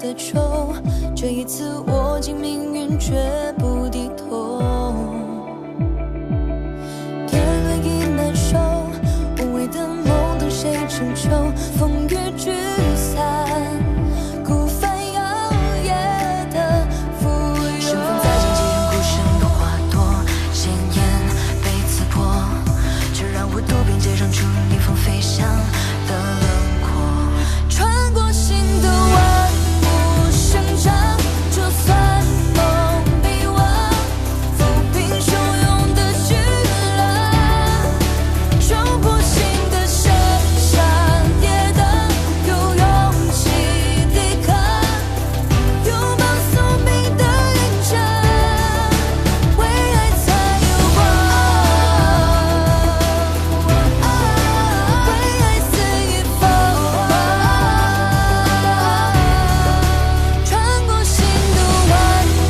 的愁，这一次握紧命运绝不低头。天黑已难受，无谓的梦等谁成就？风雨聚散，孤帆摇曳的浮游。身份在荆棘中孤身的花朵，鲜艳被刺破，却让我渡边界上出逆风飞翔的轮廓。穿过心的万物生长，就算梦被忘，抚平汹涌的巨浪，冲破心的深山跌宕，有勇气抵抗，拥抱宿命的印章，为爱才有光，为爱肆意疯，穿过心的万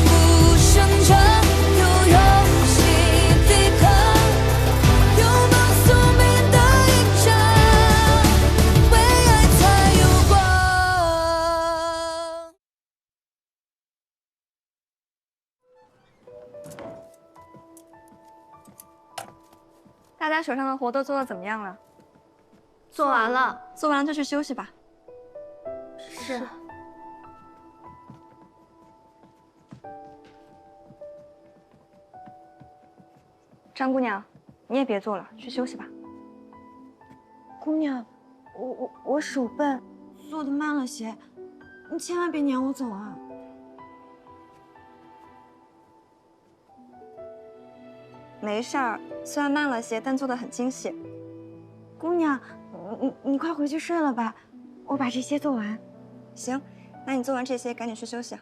物生长，有勇气抵抗，拥抱宿命的印章，为爱才有光。大家手上的活都做得怎么样了？做完了。做完了就去休息吧。是。张姑娘，你也别做了，去休息吧。姑娘，我手笨，做的慢了些，你千万别撵我走啊！没事儿，虽然慢了些，但做得很精细。姑娘，你快回去睡了吧，我把这些做完。行，那你做完这些，赶紧去休息啊。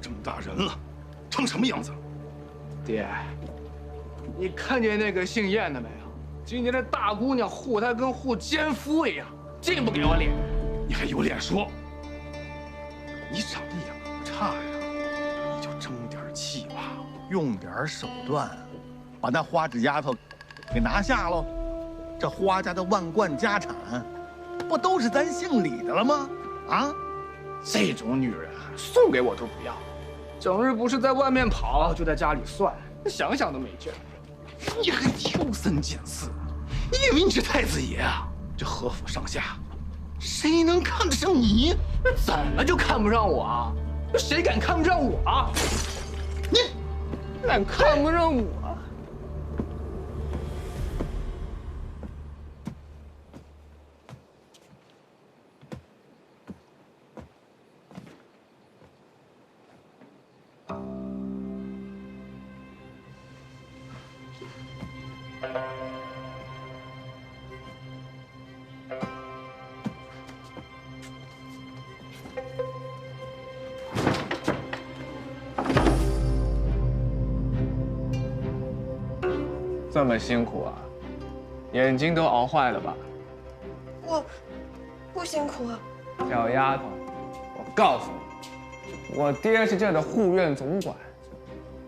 这么大人了，成什么样子了？爹，你看见那个姓燕的没有？今天这大姑娘护他跟护奸夫一样，净不给我脸。你还有脸说？你长得也不差呀，你就争点气吧，用点手段，把那花指丫头给拿下喽。这花家的万贯家产，不都是咱姓李的了吗？啊，这种女人送给我都不要，整日不是在外面跑，就在家里算，想想都没劲儿。你还挑三拣四，你以为你是太子爷啊？这何府上下，谁能看得上你？怎么就看不上我啊？谁敢看不上我啊？你敢看不上我？这么辛苦啊，眼睛都熬坏了吧？我不辛苦。小丫头，我告诉你，我爹是这的护院总管，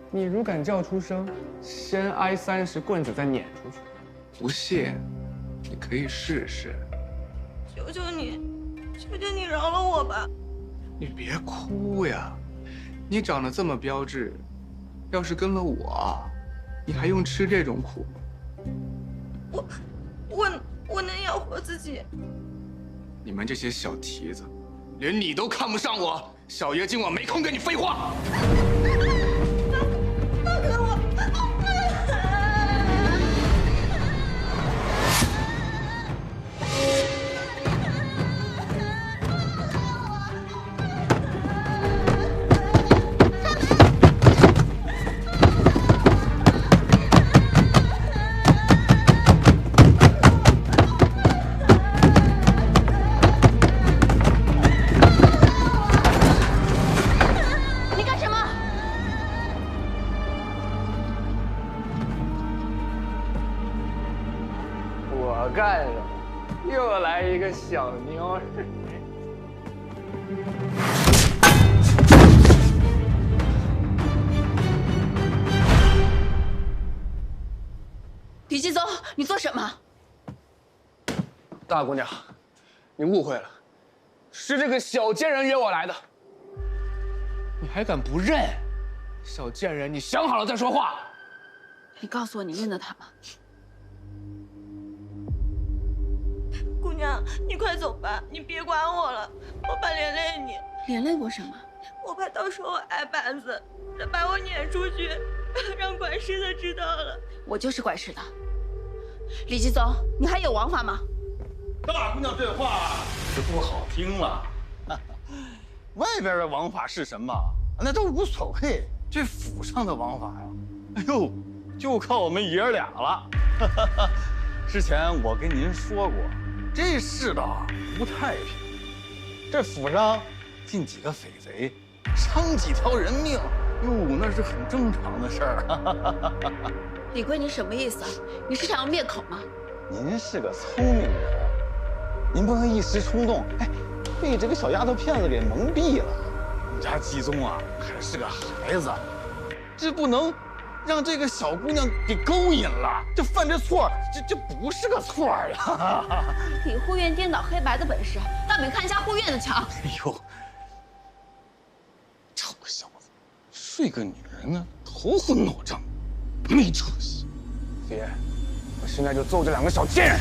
你如敢叫出声，先挨30棍子，再撵出去。不信，你可以试试。求求你，求求你饶了我吧！你别哭呀，你长得这么标致，要是跟了我，你还用吃这种苦吗？我能养活自己，你们这些小蹄子，连你都看不上我，小爷今晚没空跟你废话。我干什么？又来一个小妞。李继宗，你做什么？大姑娘，你误会了，是这个小贱人约我来的。你还敢不认？小贱人，你想好了再说话。你告诉我你认得他吗？姑娘，你快走吧，你别管我了，我怕连累你。连累我什么？我怕到时候挨板子，再把我撵出去，让管事的知道了。我就是管事的。李继宗，你还有王法吗？大姑娘这话就不好听了。外边的王法是什么，那都无所谓。这府上的王法呀，哎呦，就靠我们爷儿俩了。之前我跟您说过，这世道不太平。这府上进几个匪贼，伤几条人命，哟，那是很正常的事儿。李贵，你什么意思？你是想要灭口吗？您是个聪明人，您不能一时冲动，哎，被这个小丫头片子给蒙蔽了。我们家继宗啊，还是个孩子，这不能让这个小姑娘给勾引了。这犯这错，这不是个错呀。李护院颠倒黑白的本事，倒比看家护院的强。哎呦，臭小子，睡个女人呢，头昏脑胀，没出息。爹，我现在就揍这两个小贱人！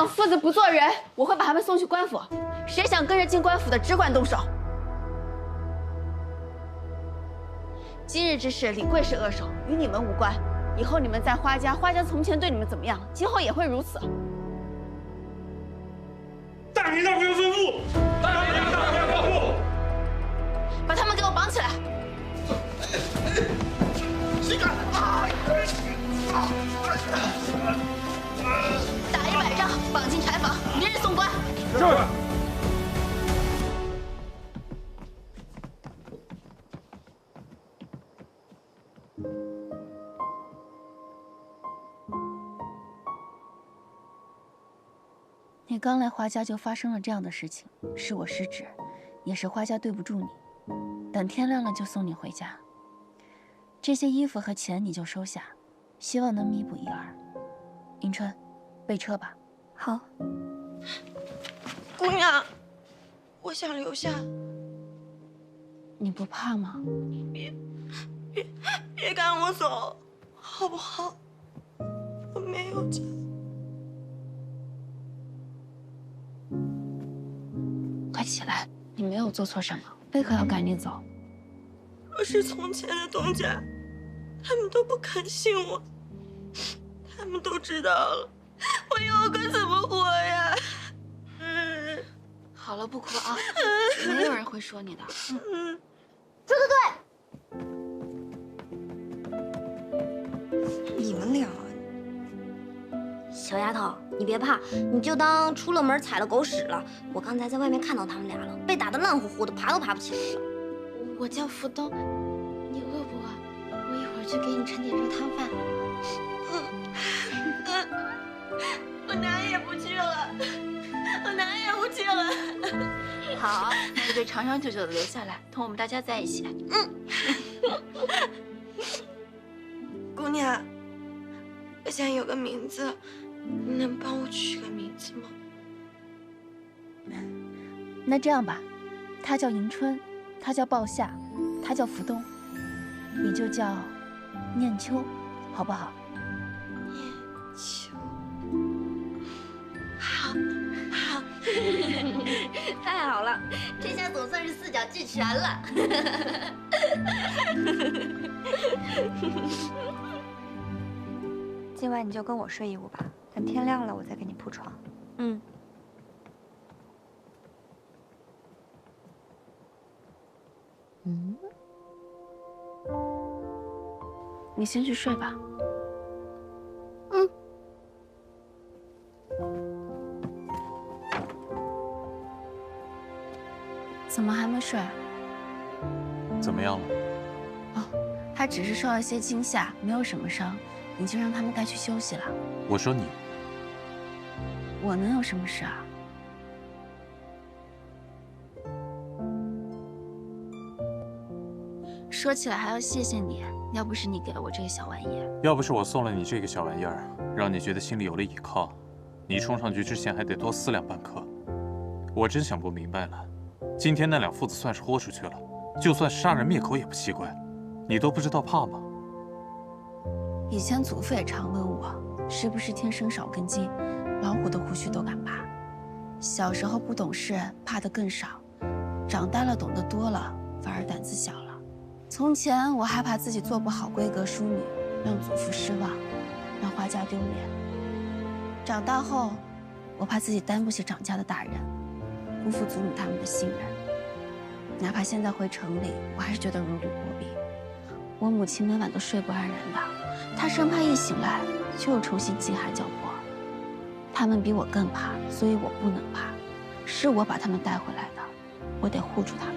父子不做人，我会把他们送去官府。谁想跟着进官府的，只管动手。今日之事，李贵是恶手，与你们无关。以后你们在花家，花家从前对你们怎么样，今后也会如此。大人让不要吩咐！大人让不要吩咐！把他们给我绑起来！谁敢？打100仗，绑进柴房，明日送官。是。你刚来花家就发生了这样的事情，是我失职，也是花家对不住你。等天亮了就送你回家。这些衣服和钱你就收下，希望能弥补一二。迎春，备车吧。好。姑娘，我想留下。你不怕吗？别赶我走，好不好？我没有家。快起来！你没有做错什么，为何要赶你走？若是从前的东家，他们都不肯信我，他们都知道了，我以后可怎么活呀？好了，不哭啊，没有人会说你的。你们俩小丫头，你别怕，你就当出了门踩了狗屎了。我刚才在外面看到他们俩了，被打得烂乎乎的，爬都爬不起来了。我叫福东，你饿不饿？我一会儿去给你盛点热汤饭。我哪也不去了，我哪也不去了。好，那就对长长久久的留下来，同我们大家在一起。姑娘，我想有个名字，你能帮我取个名字吗？那这样吧，他叫迎春，他叫鲍夏，他叫福东，你就叫念秋，好不好？念秋，好，好，太好了，这下总算是四角俱全了。今晚你就跟我睡一屋吧，等天亮了我再给你铺床。嗯。你先去睡吧。怎么还没睡？怎么样了？哦，他只是受了些惊吓，没有什么伤，你就让他们该去休息了。我说你，我能有什么事啊？说起来还要谢谢你，要不是你给了我这个小玩意儿，要不是我送了你这个小玩意儿，让你觉得心里有了依靠，你冲上去之前还得多思量半刻。我真想不明白了，今天那两父子算是豁出去了，就算杀人灭口也不奇怪，你都不知道怕吗？以前祖父也常问我，是不是天生少根筋，老虎的胡须都敢爬。小时候不懂事，怕的更少，长大了懂得多了，反而胆子小了。从前我害怕自己做不好闺阁淑女，让祖父失望，让花家丢脸。长大后，我怕自己担不起长家的大任，辜负祖母他们的信任。哪怕现在回城里，我还是觉得如履薄冰。我母亲每晚都睡不安然的，她生怕一醒来就又重新饥寒交迫。他们比我更怕，所以我不能怕。是我把他们带回来的，我得护住他们。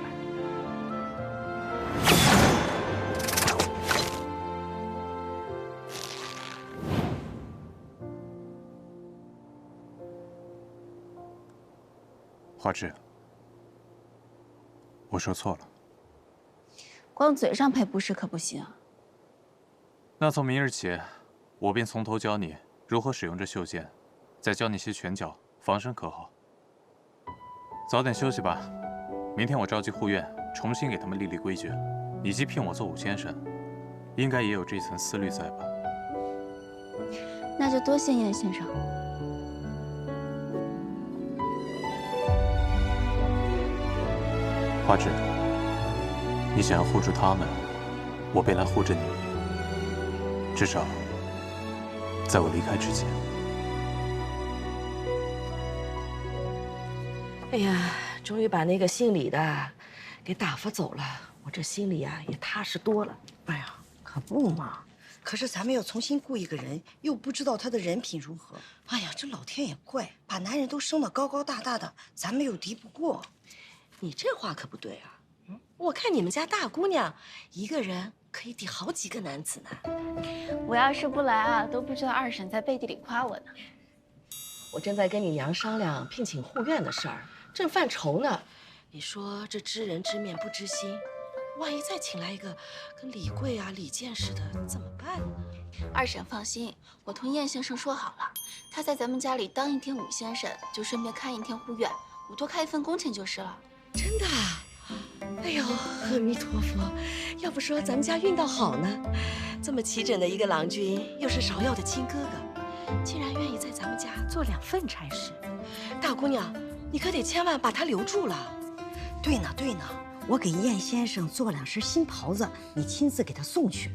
花枝，我说错了。光嘴上赔不是可不行。那从明日起，我便从头教你如何使用这袖剑，再教你些拳脚防身，可好？早点休息吧，明天我召集护院，重新给他们立立规矩。你既聘我做武先生，应该也有这层思虑在吧？那就多谢燕先生。花枝，你想要护住他们，我便来护着你。至少，在我离开之前。哎呀，终于把那个姓李的给打发走了，我这心里呀也踏实多了。哎呀，可不嘛！可是咱们要重新雇一个人，又不知道他的人品如何。哎呀，这老天也怪，把男人都生得高高大大的，咱们又敌不过。你这话可不对啊！我看你们家大姑娘一个人可以抵好几个男子呢。我要是不来啊，都不知道二婶在背地里夸我呢。我正在跟你娘商量聘请护院的事儿，正犯愁呢。你说这知人知面不知心，万一再请来一个跟李贵啊、李健似的，怎么办呢？二婶放心，我同燕先生说好了，他在咱们家里当一天武先生，就顺便看一天护院，我多开一份工钱就是了。真的？哎呦，阿弥陀佛！要不说咱们家运道好呢，这么齐整的一个郎君，又是芍药的亲哥哥，竟然愿意在咱们家做2份差事。大姑娘，你可得千万把他留住了。对呢，对呢，我给燕先生做2身新袍子，你亲自给他送去。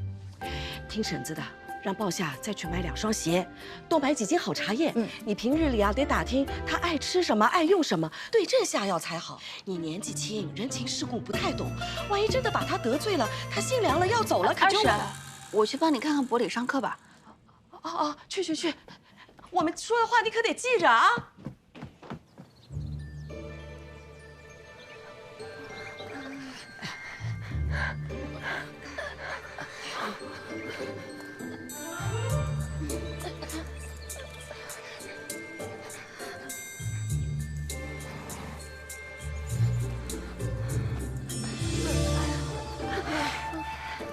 听婶子的。让鲍夏再去买2双鞋，多买几斤好茶叶。你平日里啊得打听他爱吃什么，爱用什么，对症下药才好。你年纪轻，人情世故不太懂，万一真的把他得罪了，他心凉了要走了，可就……二婶，我去帮你看看伯礼上课吧。哦，去，我们说的话你可得记着啊。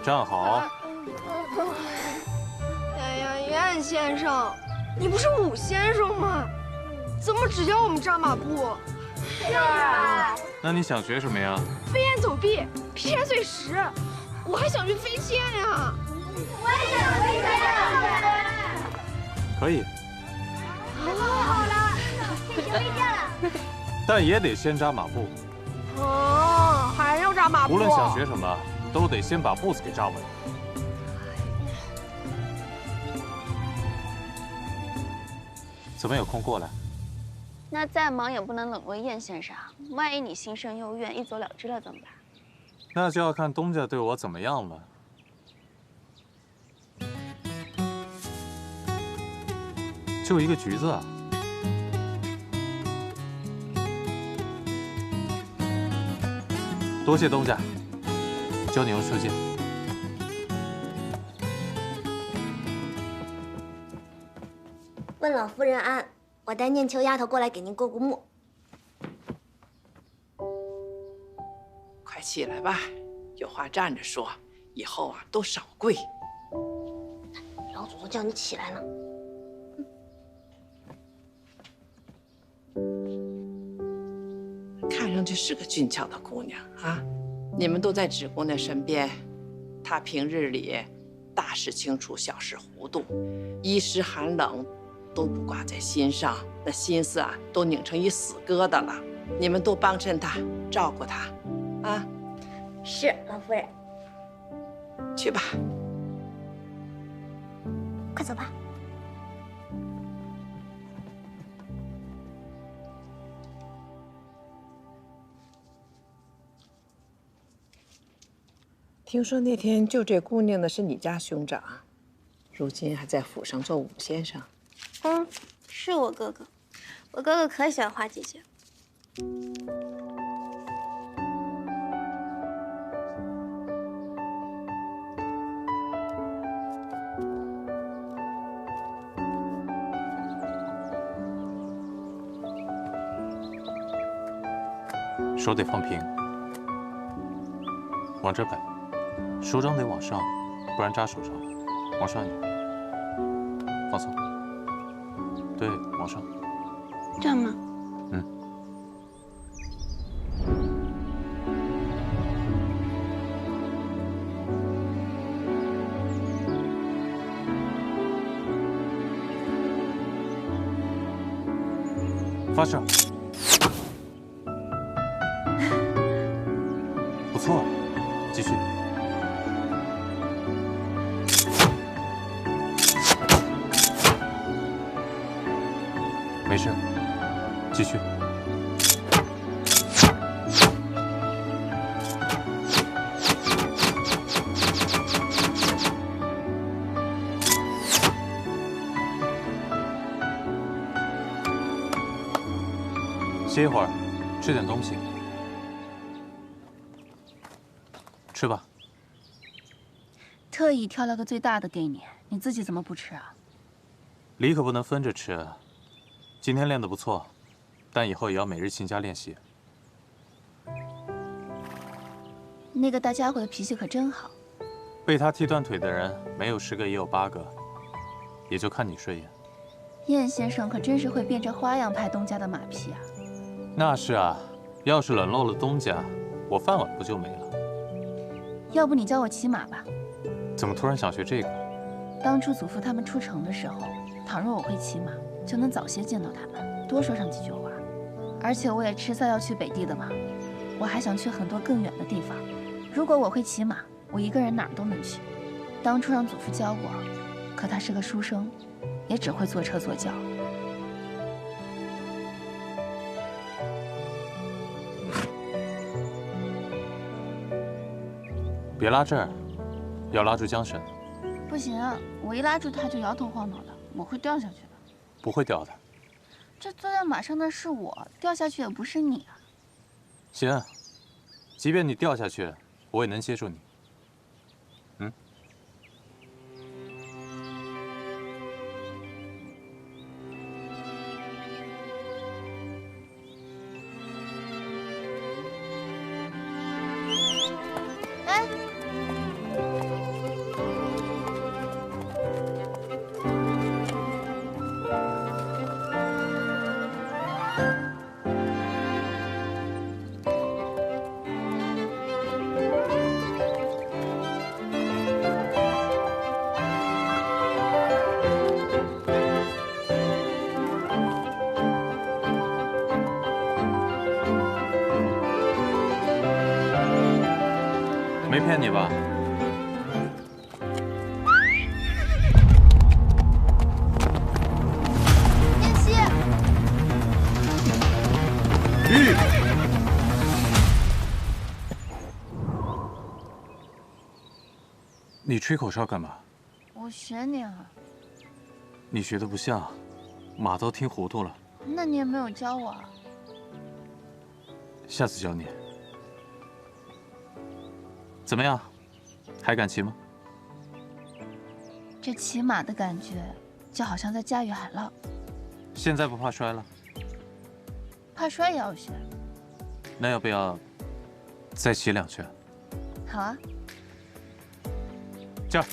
站好。哎呀，苑先生，你不是武先生吗？怎么只教我们扎马步？是啊。那你想学什么呀？飞檐走壁、劈山碎石，我还想去飞剑呀。我也想飞剑。可以。好了，可以学飞剑了。但也得先扎马步。哦，还要扎马步。无论想学什么，都得先把步子给扎稳。怎么有空过来？那再忙也不能冷落燕先生啊！万一你心生幽怨，一走了之了怎么办？那就要看东家对我怎么样了。就一个橘子啊！多谢东家，教你用袖剑。问老夫人安，我带念秋丫头过来给您过目。快起来吧，有话站着说，以后啊都少跪。老祖宗叫你起来呢。看上去是个俊俏的姑娘啊，你们都在芷姑娘身边，她平日里大事清楚，小事糊涂，衣食寒冷都不挂在心上，那心思啊都拧成一死疙瘩了。你们多帮衬她，照顾她，啊。是，老夫人。去吧。快走吧。听说那天救这姑娘的是你家兄长，如今还在府上做武先生。嗯，是我哥哥，我哥哥可喜欢花姐姐。手得放平，往这摆，手掌得往上，不然扎手上。往上一点，放松。对，往上。这样吗？嗯。发射。不错，继续。没事，继续。歇一会儿，吃点东西。吃吧。特意挑了个最大的给你，你自己怎么不吃啊？梨可不能分着吃。今天练得不错，但以后也要每日勤加练习。那个大家伙的脾气可真好。被他踢断腿的人没有10个也有8个，也就看你顺眼。燕先生可真是会变着花样拍东家的马屁啊！那是啊，要是冷落了东家，我饭碗不就没了？要不你教我骑马吧？怎么突然想学这个？当初祖父他们出城的时候，倘若我会骑马，就能早些见到他们，多说上几句话。而且我也迟早要去北地的嘛，我还想去很多更远的地方。如果我会骑马，我一个人哪儿都能去。当初让祖父教我，可他是个书生，也只会坐车坐轿。别拉这儿，要拉住缰绳。不行啊，我一拉住他就摇头晃脑的，我会掉下去的。不会掉的。这坐在马上的是我，掉下去也不是你啊。行，即便你掉下去，我也能接住你。嗯。哎。 没骗你吧？燕西，玉，你吹口哨干嘛？我学你啊。你学的不像，马都听糊涂了。那你也没有教我啊。下次教你。 怎么样，还敢骑吗？这骑马的感觉，就好像在驾驭海浪。现在不怕摔了？怕摔也要学。那要不要再骑2圈？好啊。这儿。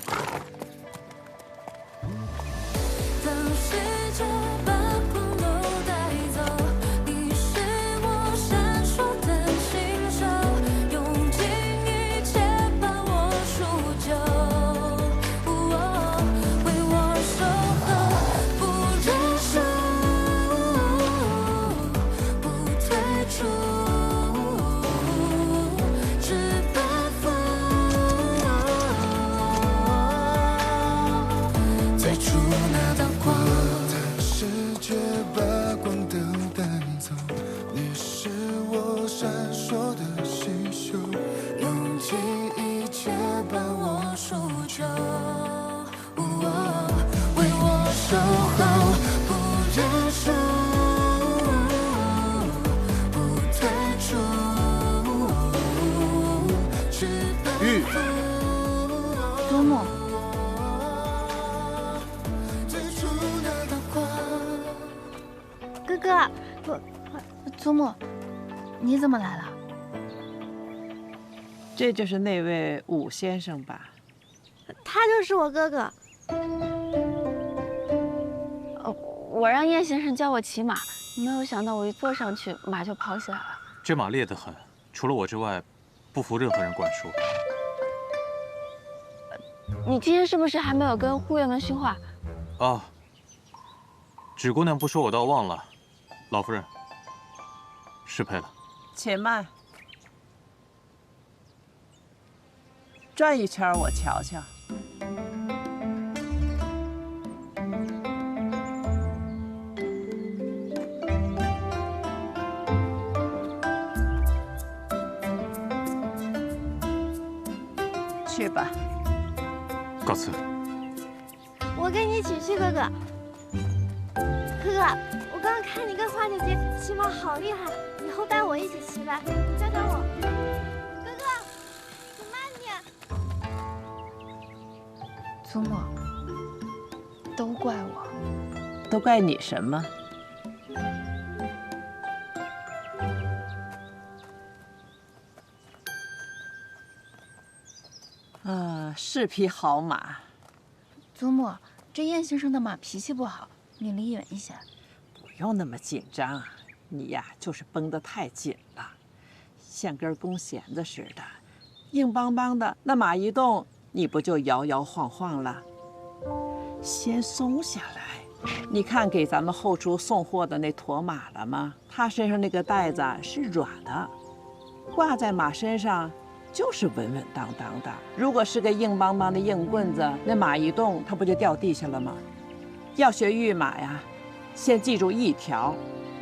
祖母，哥哥，祖母，你怎么来了？这就是那位武先生吧？他就是我哥哥。我让叶先生教我骑马，没有想到我一坐上去，马就跑起来了。这马烈得很，除了我之外，不服任何人管束。你今天是不是还没有跟护院们训话？哦，芷姑娘不说我倒忘了，老夫人，失陪了。且慢，转一圈我瞧瞧。去吧。告辞。我跟你一起去，哥哥。哥哥，我刚刚看你跟花姐姐骑马好厉害，以后带我一起骑吧，你教教我。哥哥，你慢点。祖母，都怪我。都怪你什么？是匹好马。祖母，这燕先生的马脾气不好，你离远一些。不用那么紧张，你呀就是绷得太紧了，像根弓弦子似的，硬邦邦的。那马一动，你不就摇摇晃晃了？先松下来。你看给咱们后厨送货的那驼马了吗？他身上那个带子是软的，挂在马身上。就是稳稳当当的。如果是个硬邦邦的硬棍子，那马一动，它不就掉地下了吗？要学御马呀，先记住一条，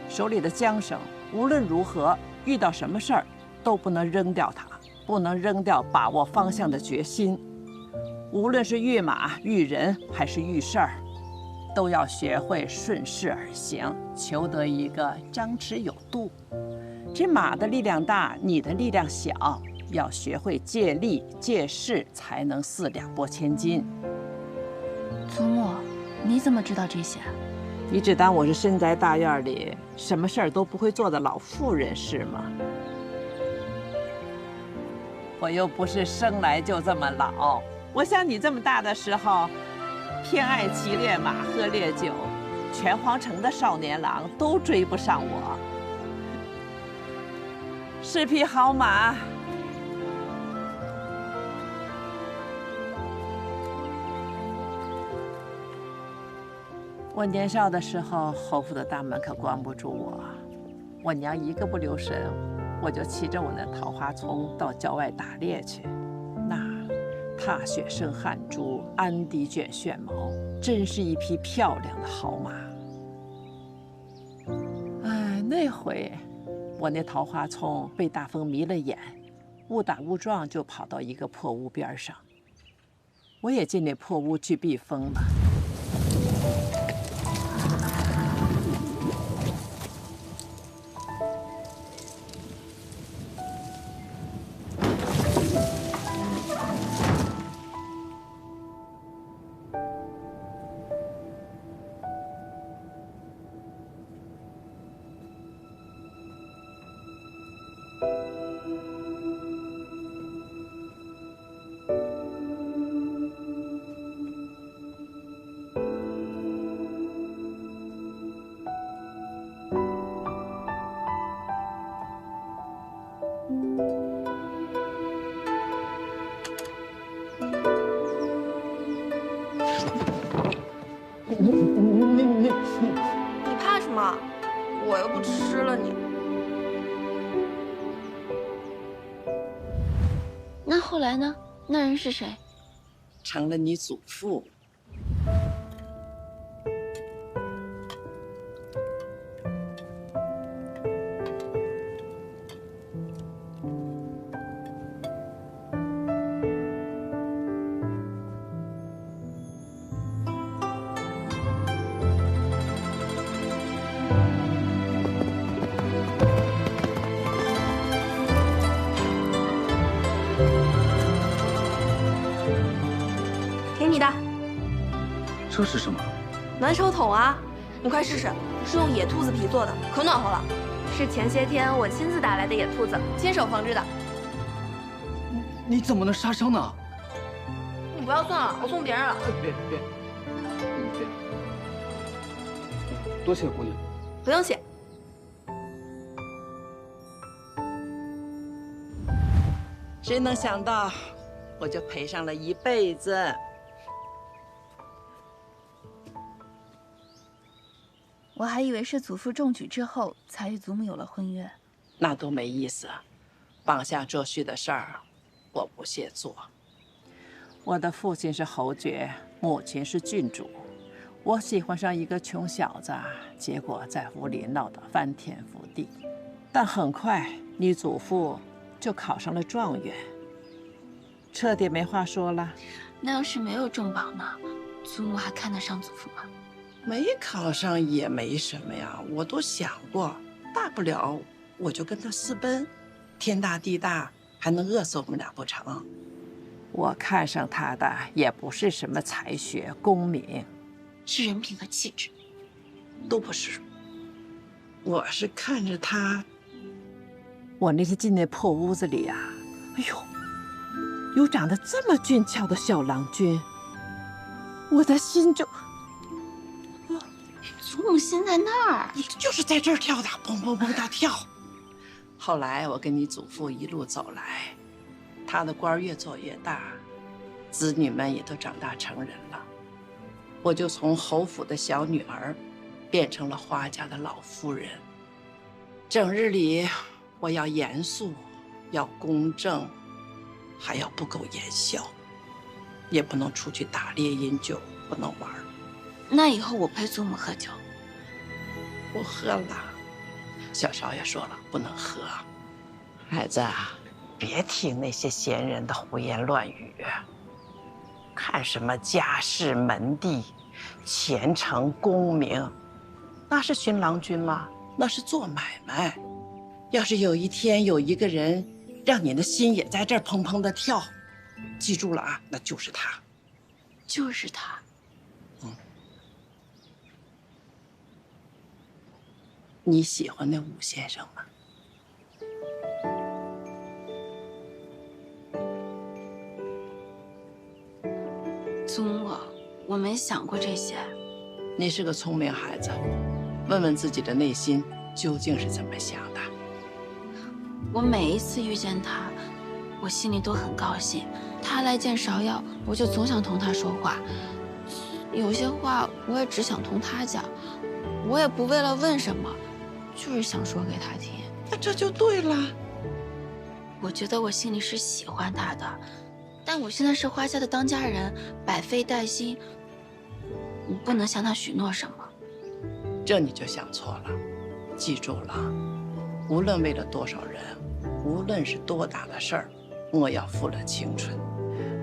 手里的缰绳，无论如何遇到什么事儿，都不能扔掉它，不能扔掉把握方向的决心。无论是御马、御人还是御事儿，都要学会顺势而行，求得一个张弛有度。这马的力量大，你的力量小，要学会借力借势，才能4两拨千斤。祖母，你怎么知道这些？你只当我是深宅大院里什么事儿都不会做的老妇人是吗？我又不是生来就这么老。我像你这么大的时候，偏爱骑烈马喝烈酒，全皇城的少年郎都追不上我。是匹好马。我年少的时候，侯府的大门可关不住我。我娘一个不留神，我就骑着我那桃花丛到郊外打猎去。那踏雪生汗珠，鞍蹄卷旋毛，真是一匹漂亮的好马。哎，那回我那桃花丛被大风迷了眼，误打误撞就跑到一个破屋边上。我也进那破屋去避风了。你怕什么？我又不吃了你。那后来呢？那人是谁？成了你祖父。给你的这是什么？暖手桶啊，你快试试，是用野兔子皮做的，可暖和了。是前些天我亲自打来的野兔子，亲手缝制的。你怎么能杀生呢？你不要送了，我送别人了。别，多谢姑娘。不用谢。谁能想到，我就陪上了一辈子。我还以为是祖父中举之后才与祖母有了婚约。那都没意思，绑下赘婿的事儿，我不屑做。我的父亲是侯爵，母亲是郡主，我喜欢上一个穷小子，结果在府里闹得翻天覆地。但很快，你祖父就考上了状元，彻底没话说了。那要是没有中榜呢？祖母还看得上祖父吗？没考上也没什么呀，我都想过，大不了我就跟他私奔，天大地大，还能饿死我们俩不成？我看上他的也不是什么才学、功名，是人品和气质，都不是。我是看着他，我那天进那破屋子里啊，哎呦，有长得这么俊俏的小郎君，我的心就。祖母心在那儿，就是在这儿跳的，蹦蹦蹦大跳。后来我跟你祖父一路走来，他的官越做越大，子女们也都长大成人了，我就从侯府的小女儿，变成了花家的老夫人。整日里我要严肃，要公正，还要不苟言笑，也不能出去打猎饮酒，不能玩。那以后我陪祖母喝酒。不喝了，小少爷说了不能喝。孩子，别听那些闲人的胡言乱语，看什么家世门第，虔诚功名，那是寻郎君吗？那是做买卖。要是有一天有一个人让你的心也在这儿砰砰的跳，记住了啊，那就是他。就是他。你喜欢那武先生吗？祖母，我没想过这些。你是个聪明孩子，问问自己的内心究竟是怎么想的。我每一次遇见他，我心里都很高兴。他来见芍药，我就总想同他说话。有些话我也只想同他讲，我也不为了问什么，就是想说给他听。那这就对了。我觉得我心里是喜欢他的，但我现在是花家的当家人，百废待兴，我不能向他许诺什么。这你就想错了，记住了，无论为了多少人，无论是多大的事儿，莫要负了青春。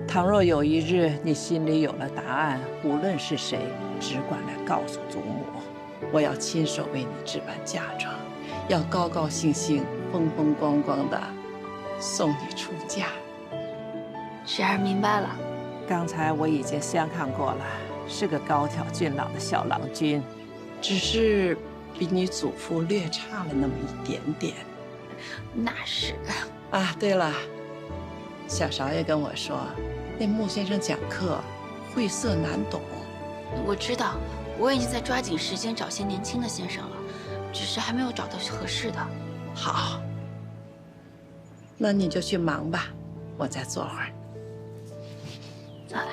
倘若有一日你心里有了答案，无论是谁，只管来告诉祖母，我要亲手为你置办嫁妆，要高高兴兴、风风光光的送你出嫁。芷儿明白了，刚才我已经相看过了，是个高挑俊朗的小郎君，只是比你祖父略差了那么一点点。那是。啊，对了，小少爷跟我说，那穆先生讲课晦涩难懂。我知道，我已经在抓紧时间找些年轻的先生了，只是还没有找到合适的。好，那你就去忙吧，我再坐会儿。再来。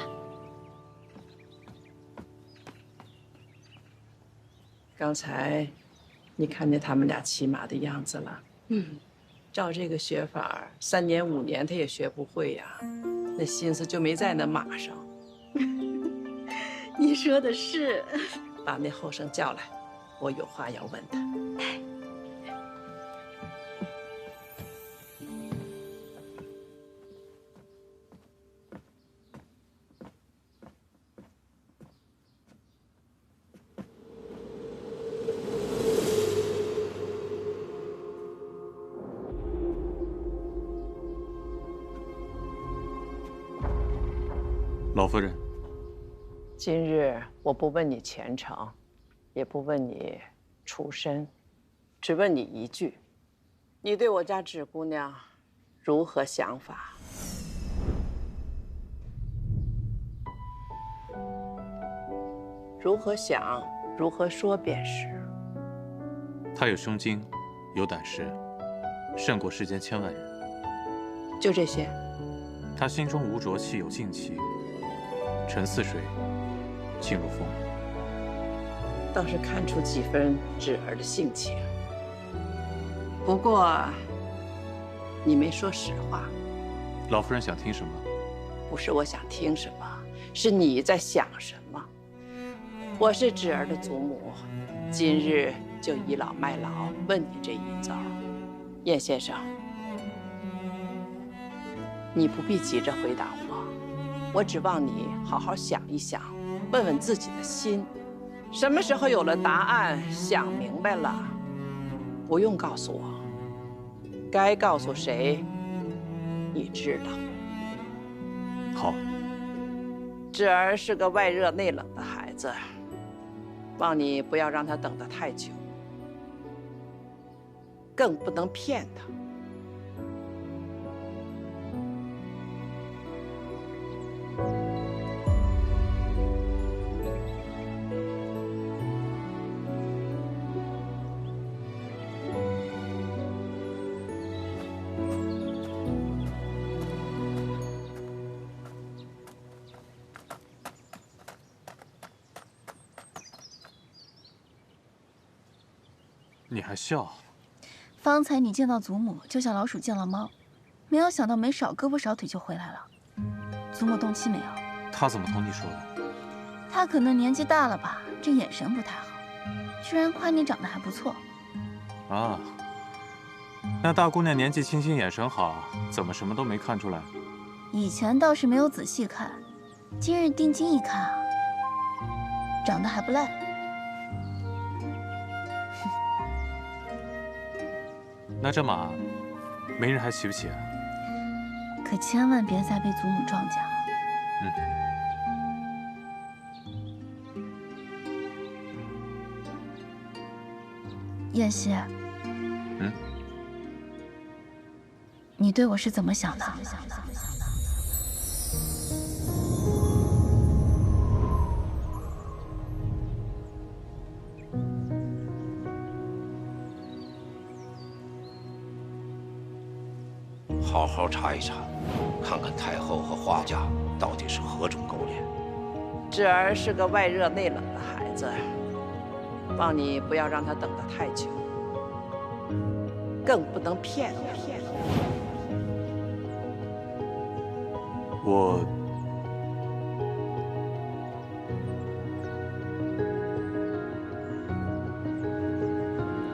刚才你看见他们俩骑马的样子了？照这个学法，3年5年他也学不会呀，那心思就没在那马上。你说的是。把那后生叫来，我有话要问他。老夫人，今日我不问你前程，也不问你出身，只问你一句：你对我家芷姑娘如何想法？如何想，如何说便是。她有胸襟，有胆识，胜过世间千万人。就这些。她心中无浊气，有静气。沉似水，静如风。倒是看出几分芷儿的性情。不过，你没说实话。老夫人想听什么？不是我想听什么，是你在想什么。我是芷儿的祖母，今日就倚老卖老，问你这一遭。晏先生，你不必急着回答我只望你好好想一想，问问自己的心，什么时候有了答案，想明白了，不用告诉我，该告诉谁，你知道。好。芷儿是个外热内冷的孩子，望你不要让她等得太久，更不能骗她。你还笑？方才你见到祖母，就像老鼠见了猫，没有想到没少胳膊少腿就回来了。祖母动气没有？她怎么同你说的？她可能年纪大了吧，这眼神不太好，居然夸你长得还不错。啊，那大姑娘年纪轻轻，眼神好，怎么什么都没看出来？以前倒是没有仔细看，今日定睛一看啊，长得还不赖。那这马，没人还骑不起啊？可千万别再被祖母撞见了。燕西，你对我是怎么想的？好好查一查，看看太后和花家到底是何种勾连。侄儿是个外热内冷的孩子，望你不要让他等得太久，更不能骗他。我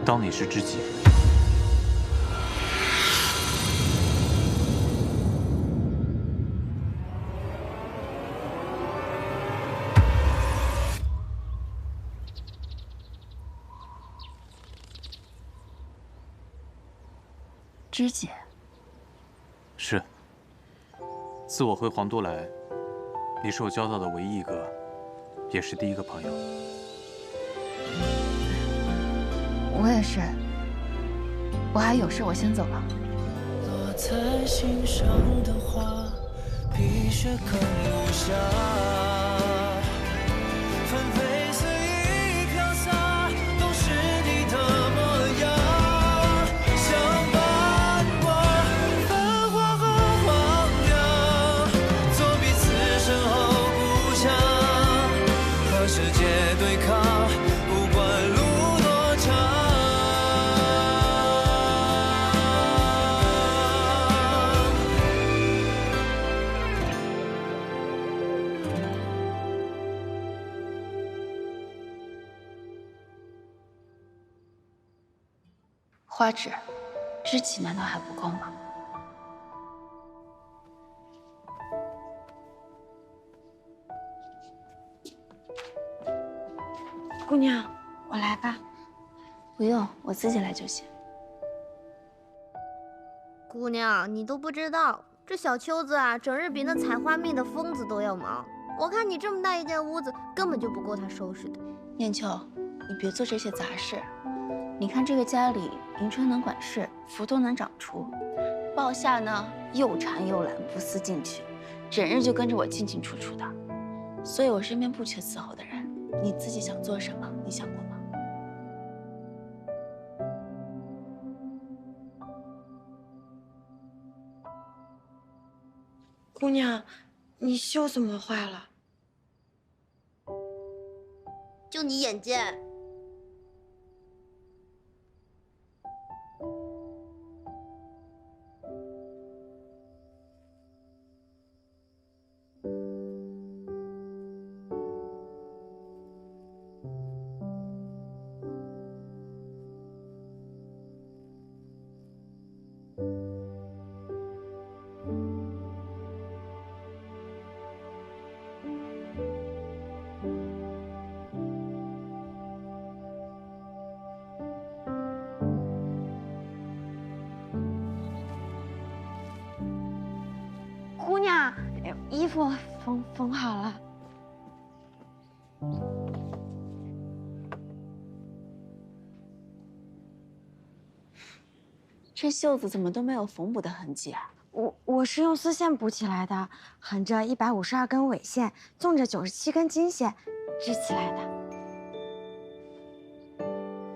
当你是知己。知己是。自我回皇都来，你是我交到的唯一一个，也是第一个朋友。我也是。我还有事，我先走了。落在心上的花，比雪更无瑕。纷飞随意飘洒，都是你的模样。相伴过繁华和荒凉，做彼此身后故乡，和世界对抗，不管路多长。花纸，知己难道还不够吗？姑娘，我来吧。不用，我自己来就行。姑娘，你都不知道，这小秋子啊，整日比那采花蜜的疯子都要忙。我看你这么大一间屋子，根本就不够他收拾的。念秋，你别做这些杂事。你看这个家里，迎春能管事，福多能掌厨，鲍夏呢又馋又懒，不思进取，整日就跟着我进进出出的。所以我身边不缺伺候的人。你自己想做什么？你想过吗？姑娘，你袖怎么坏了？就你眼尖。姑娘，衣服缝好了。这袖子怎么都没有缝补的痕迹啊？我是用丝线补起来的，横着152根纬线，纵着97根经线织起来的。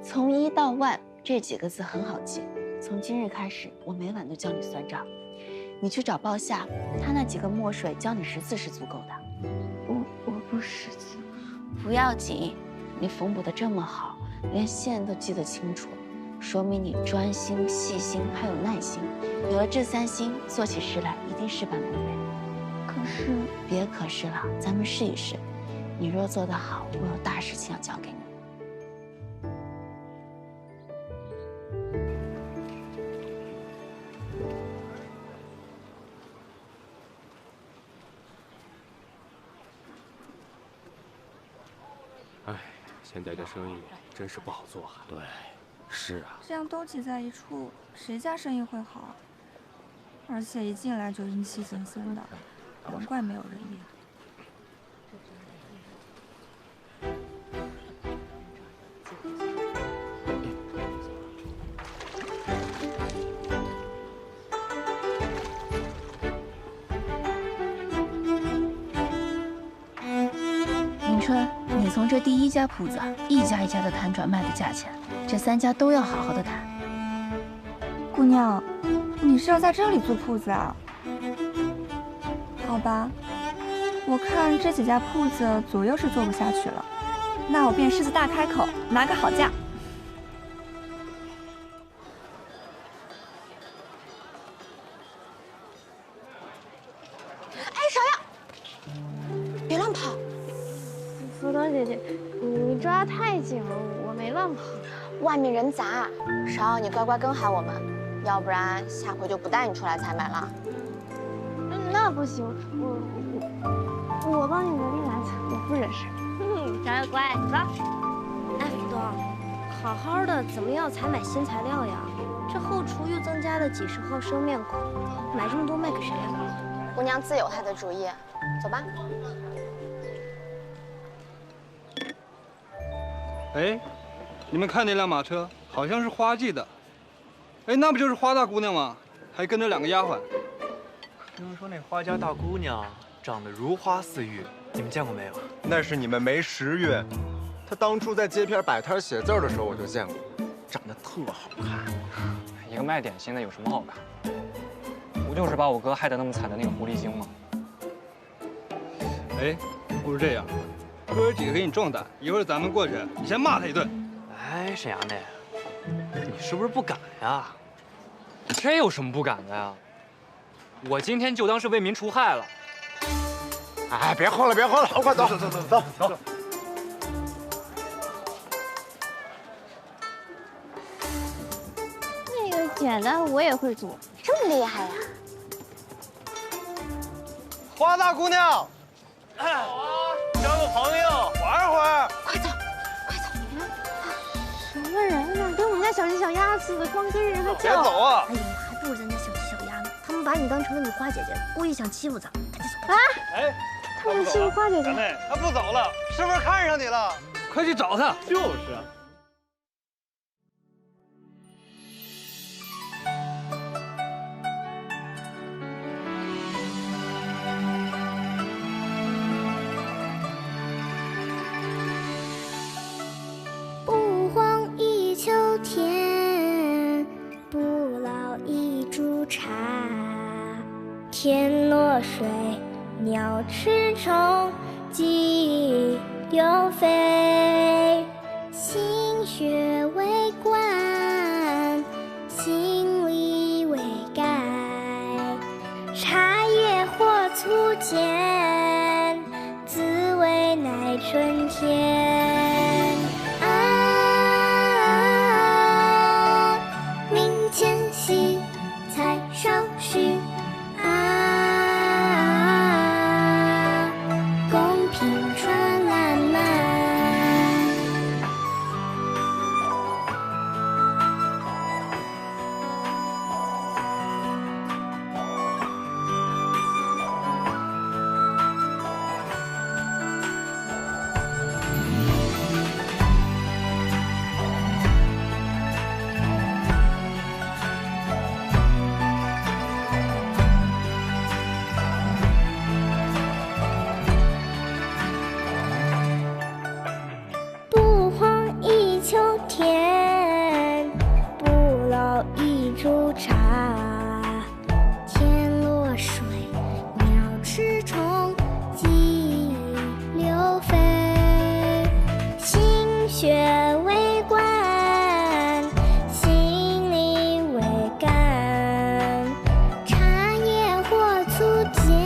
从1到万这几个字很好记。从今日开始，我每晚都教你算账。你去找鲍夏，他那几个墨水教你识字是足够的。我不识字。不要紧，你缝补的这么好，连线都记得清楚，说明你专心、细心还有耐心。有了这3心，做起事来一定事半功倍。可是别可是了，咱们试一试。你若做得好，我有大事情要交给你。现在这生意真是不好做啊。对，是啊。这样都挤在一处，谁家生意会好啊？而且一进来就阴气森森的，难怪没有人烟。迎春，你从这第一家铺子一家一家的谈转卖的价钱，这3家都要好好的谈。姑娘，你是要在这里租铺子啊？好吧，我看这几家铺子左右是做不下去了，那我便狮子大开口，拿个好价。哎，芍药，别乱跑！福东姐姐，你抓太紧了，我没乱跑。外面人杂，芍药你乖乖跟好我们，要不然下回就不带你出来采买了。那不行，我帮你磨地来的，我不惹事。芍药乖，走。哎，福东，好好的怎么要采买新材料呀？这后厨又增加了几10号生面孔，买这么多卖给谁呀？姑娘自有她的主意，走吧。哎，你们看那辆马车，好像是花季的。哎，那不就是花大姑娘吗？还跟着2个丫鬟。听说那花家大姑娘长得如花似玉，你们见过没有？那是你们没识月。她当初在街边摆摊写字的时候我就见过，长得特好看。一个卖点心的有什么好看？不就是把我哥害得那么惨的那个狐狸精吗？哎，不如这样，哥儿几个给你壮胆，一会儿咱们过去，你先骂他一顿。哎，沈衙内，你是不是不敢呀？这有什么不敢的呀？我今天就当是为民除害了。哎，别喝了，别喝了，快走，走。那个简单我也会做，这么厉害呀！花大姑娘，哎，好啊，交个朋友，玩会儿。快走，快走！什么人呢？跟我们家小鸡小鸭似的，光跟人还叫。别走啊！哎呀，还不如咱家小鸡小鸭呢。他们把你当成了你花姐姐，故意想欺负咱，赶紧走。啊！哎，他们欺负花姐姐。小妹，他不走了，是不是看上你了？快去找他。就是。不荒一秋天，不老一株茶。天落水，鸟吃虫，鸡流飞。心血为冠，心力为盖。茶叶或粗浅，滋味乃春天。啊，明前夕，菜少许。啊，公平传烂漫。不荒一秋天，不老一株茶。天落水，鸟吃虫，鸡流飞。心血为冠，心力为干。茶叶或粗浅。